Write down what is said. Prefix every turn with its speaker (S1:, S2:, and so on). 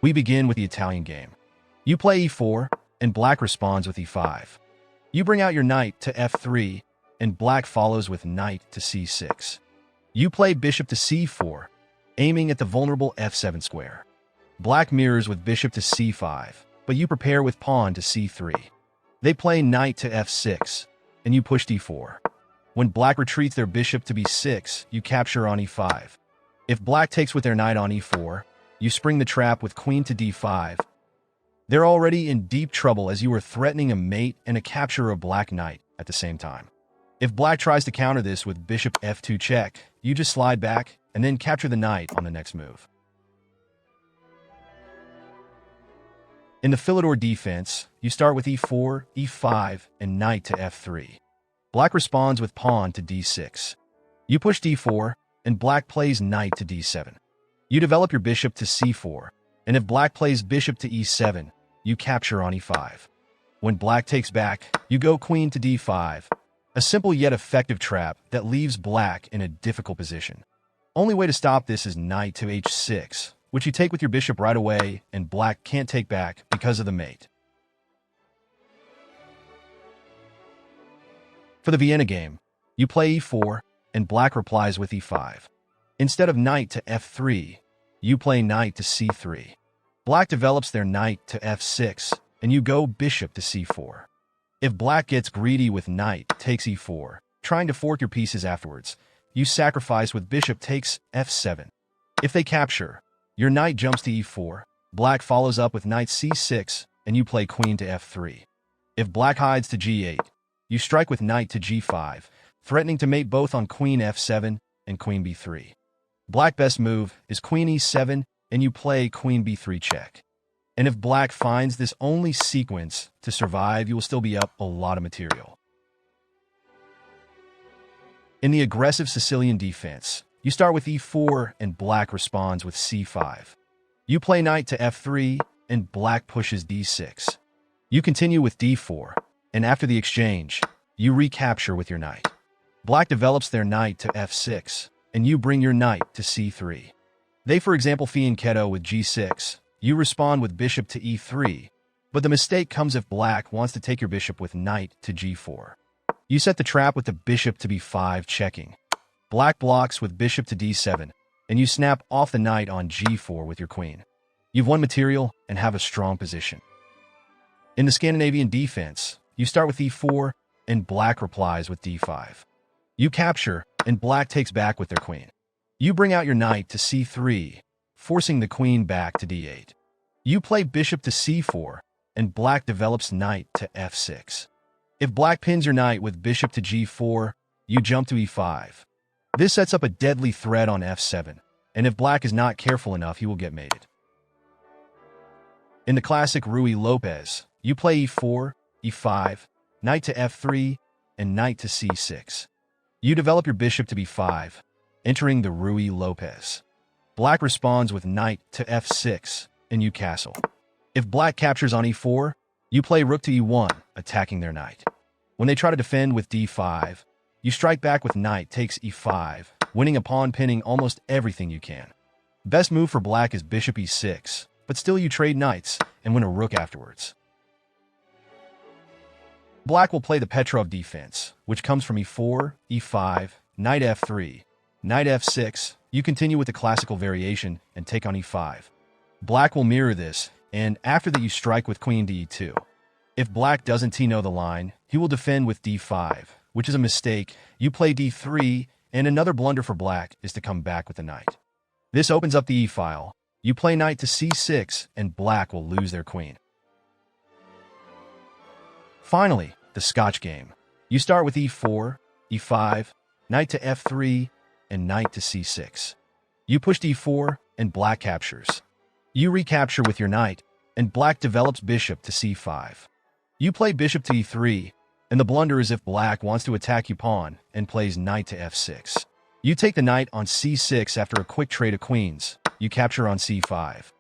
S1: We begin with the Italian game. You play e4, and black responds with e5. You bring out your knight to f3, and black follows with knight to c6. You play bishop to c4, aiming at the vulnerable f7 square. Black mirrors with bishop to c5, but you prepare with pawn to c3. They play knight to f6, and you push d4. When black retreats their bishop to b6, you capture on e5. If black takes with their knight on e4, you spring the trap with queen to d5. They're already in deep trouble as you are threatening a mate and a capture of black knight at the same time. If black tries to counter this with bishop f2 check, you just slide back and then capture the knight on the next move. In the Philidor defense, you start with e4, e5, and knight to f3. Black responds with pawn to d6. You push d4, and black plays knight to d7. You develop your bishop to c4, and if black plays bishop to e7, you capture on e5. When black takes back, you go queen to d5, a simple yet effective trap that leaves black in a difficult position. Only way to stop this is knight to h6, which you take with your bishop right away, and black can't take back because of the mate. For the Vienna game, you play e4, and black replies with e5. Instead of knight to f3, you play knight to c3. Black develops their knight to f6, and you go bishop to c4. If black gets greedy with knight takes e4, trying to fork your pieces afterwards, you sacrifice with bishop takes f7. If they capture, your knight jumps to e4, black follows up with knight c6, and you play queen to f3. If black hides to g8, you strike with knight to g5, threatening to mate both on queen f7 and queen b3. Black best move is queen e7, and you play queen b3 check. And if black finds this only sequence to survive, you will still be up a lot of material. In the aggressive Sicilian defense, you start with e4, and black responds with c5. You play knight to f3, and black pushes d6. You continue with d4, and after the exchange, you recapture with your knight. Black develops their knight to f6, and you bring your knight to c3. They, for example, fianchetto with g6. You respond with bishop to e3, but the mistake comes if black wants to take your bishop with knight to g4. You set the trap with the bishop to b5 checking. Black blocks with bishop to d7, and you snap off the knight on g4 with your queen. You've won material and have a strong position. In the Scandinavian defense, you start with e4, and black replies with d5. You capture, and black takes back with their queen. You bring out your knight to c3, forcing the queen back to d8. You play bishop to c4, and black develops knight to f6. If black pins your knight with bishop to g4, you jump to e5. This sets up a deadly threat on f7, and if black is not careful enough, he will get mated. In the classic Ruy Lopez, you play e4, e5, knight to f3, and knight to c6. You develop your bishop to b5, entering the Ruy Lopez. Black responds with knight to f6, and you castle. If black captures on e4, you play rook to e1, attacking their knight. When they try to defend with d5, you strike back with knight takes e5, winning a pawn, pinning almost everything you can. Best move for black is bishop e6, but still you trade knights and win a rook afterwards. Black will play the Petrov defense, which comes from e4, e5, knight f3, knight f6. You continue with the classical variation and take on e5. Black will mirror this, and after that you strike with queen to e2. If black doesn't know the line, he will defend with d5, which is a mistake. You play d3, and another blunder for black is to come back with the knight. This opens up the e-file. You play knight to c6, and black will lose their queen. Finally, the Scotch game. You start with e4, e5, knight to f3, and knight to c6. You push d4, and black captures. You recapture with your knight, and black develops bishop to c5. You play bishop to e3, and the blunder is if black wants to attack you pawn and plays knight to f6. You take the knight on c6 after a quick trade of queens. You capture on c5.